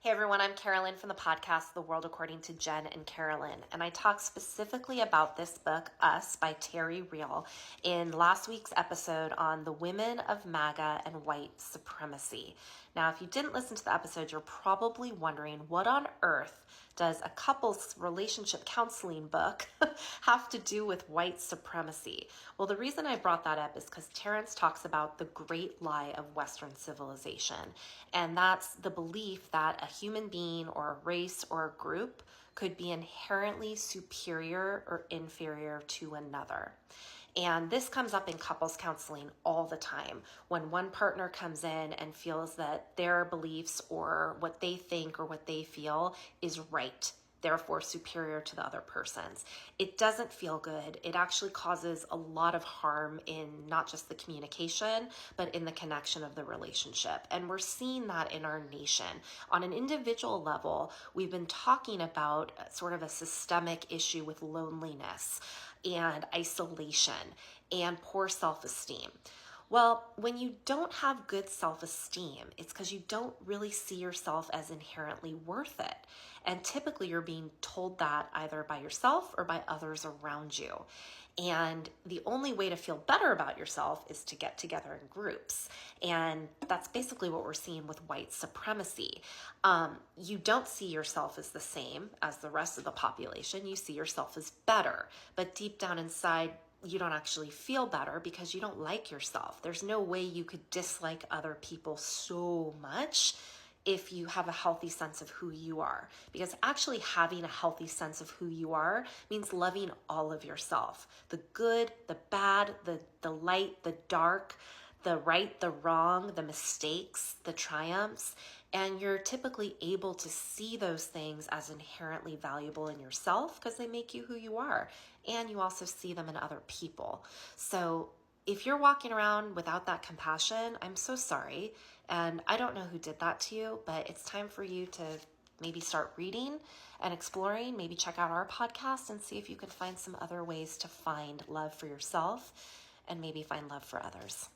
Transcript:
Hey everyone, I'm Carolyn from the podcast The World According to Jen and Carolyn, and I talk specifically about this book, Us, by Terry Real, in last week's episode on the women of MAGA and white supremacy. Now, if you didn't listen to the episode, you're probably wondering, what on earth does a couples relationship counseling book have to do with white supremacy? Well, the reason I brought that up is because Terrence talks about the great lie of Western civilization, and that's the belief that a human being or a race or a group could be inherently superior or inferior to another. And this comes up in couples counseling all the time when one partner comes in and feels that their beliefs or what they think or what they feel is right, therefore superior to the other person's. It doesn't feel good. It actually causes a lot of harm in not just the communication, but in the connection of the relationship. And we're seeing that in our nation. On an individual level, we've been talking about sort of a systemic issue with loneliness and isolation and poor self-esteem. Well, when you don't have good self-esteem, it's because you don't really see yourself as inherently worth it. And typically you're being told that either by yourself or by others around you. And the only way to feel better about yourself is to get together in groups. And that's basically what we're seeing with white supremacy. You don't see yourself as the same as the rest of the population. You see yourself as better. But deep down inside, you don't actually feel better because you don't like yourself. There's no way you could dislike other people so much if you have a healthy sense of who you are. Because actually having a healthy sense of who you are means loving all of yourself. The good, the bad, the light, the dark, the right, the wrong, the mistakes, the triumphs. And you're typically able to see those things as inherently valuable in yourself because they make you who you are. And you also see them in other people. So if you're walking around without that compassion, I'm so sorry. And I don't know who did that to you, but it's time for you to maybe start reading and exploring. Maybe check out our podcast and see if you can find some other ways to find love for yourself and maybe find love for others.